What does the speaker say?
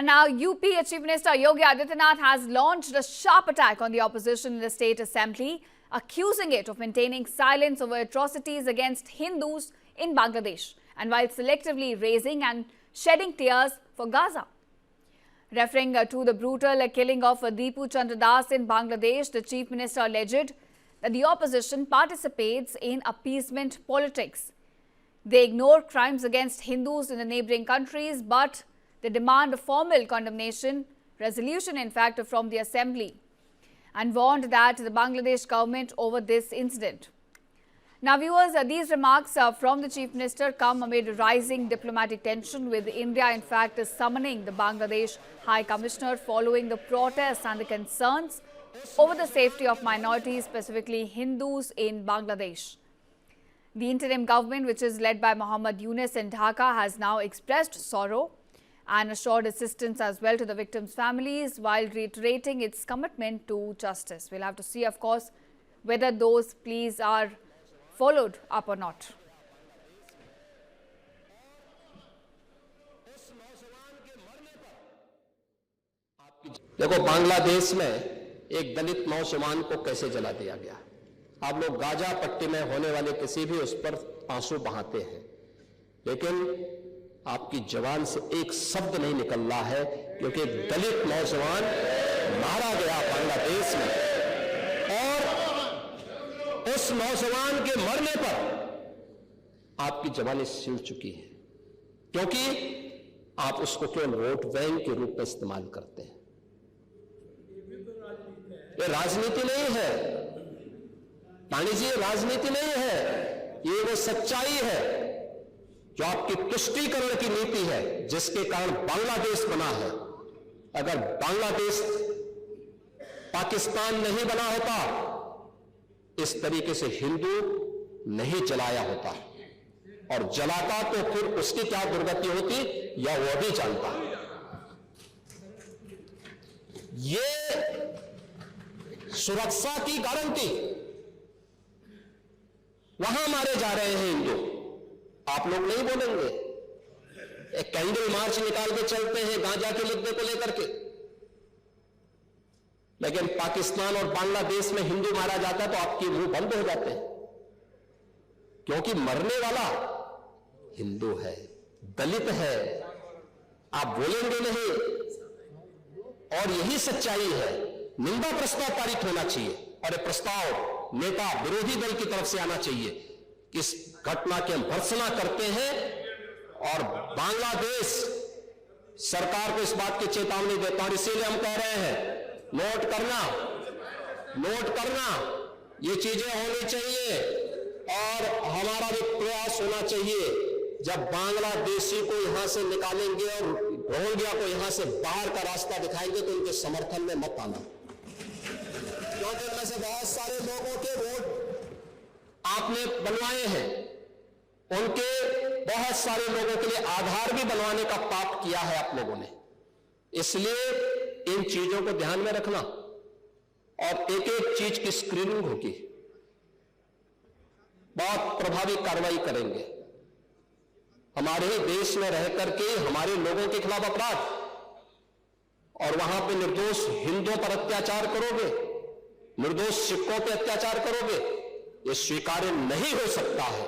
And now UP Chief Minister Yogi Adityanath has launched a sharp attack on the opposition in the State Assembly, accusing it of maintaining silence over atrocities against Hindus in Bangladesh and while selectively raising and shedding tears for Gaza. Referring to the brutal killing of Deepu Chandra Das in Bangladesh, the Chief Minister alleged that the opposition participates in appeasement politics. They ignore crimes against Hindus in the neighbouring countries, but they demand a formal condemnation resolution, in fact, from the Assembly, and warned that the Bangladesh government over this incident. Now, viewers, these remarks from the Chief Minister come amid rising diplomatic tension, with India, in fact, summoning the Bangladesh High Commissioner following the protests and the concerns over the safety of minorities, specifically Hindus in Bangladesh. The interim government, which is led by Muhammad Yunus in Dhaka, has now expressed sorrow and assured assistance as well to the victims' families, while reiterating its commitment to justice. We'll have to see, of course, whether those pleas are followed up or not. देखो, बांग्लादेश में एक दलित नौजवान को कैसे जला दिया गया। आप लोग गाजा पट्टी में होने वाले किसी भी उस पर आंसू बहाते हैं, लेकिन आपकी जबान से एक शब्द नहीं निकल रहा है, क्योंकि एक दलित नौजवान मारा गया बांग्लादेश में, और उस नौजवान के मरने पर आपकी जबानें सिल चुकी हैं, क्योंकि आप उसको केवल वोट बैंक के रूप में इस्तेमाल करते हैं। ये राजनीति नहीं है रानी जी, राजनीति नहीं है, ये वो सच्चाई है जो आपकी तुष्टीकरण की नीति है, जिसके कारण बांग्लादेश बना है। अगर बांग्लादेश पाकिस्तान नहीं बना होता, इस तरीके से हिंदू नहीं जलाया होता, और जलाता तो फिर उसकी क्या दुर्गति होती या वो भी जानता। ये सुरक्षा की गारंटी, वहां मारे जा रहे हैं हिंदू, आप लोग नहीं बोलेंगे। एक कैंडल मार्च निकाल के चलते हैं गांजा के मुद्दे को लेकर के, लेकिन पाकिस्तान और बांग्लादेश में हिंदू मारा जाता है तो आपके मुंह बंद हो जाते हैं, क्योंकि मरने वाला हिंदू है, दलित है, आप बोलेंगे नहीं। और यही सच्चाई है। निंदा प्रस्ताव पारित होना चाहिए, और यह प्रस्ताव नेता विरोधी दल की तरफ से आना चाहिए। इस घटना की हम भर्त्सना करते हैं, और बांग्लादेश सरकार को इस बात की चेतावनी देता हूं। इसीलिए हम कह रहे हैं, नोट करना, ये चीजें होनी चाहिए, और हमारा भी प्रयास होना चाहिए। जब बांग्लादेशी को यहां से निकालेंगे और रोहिंग्या को यहां से बाहर का रास्ता दिखाएंगे, तो उनके समर्थन में मत आना, क्योंकि इनमें से बहुत सारे लोगों के वोट आपने बनवाए हैं, उनके बहुत सारे लोगों के लिए आधार भी बनवाने का पाप किया है आप लोगों ने। इसलिए इन चीजों को ध्यान में रखना, और एक एक चीज की स्क्रीनिंग होगी, बहुत प्रभावी कार्रवाई करेंगे। हमारे ही देश में रह करके हमारे लोगों के खिलाफ अपराध, और वहां पे निर्दोष हिंदुओं पर अत्याचार करोगे, निर्दोष सिखों पे अत्याचार करोगे, ये स्वीकार्य नहीं हो सकता है।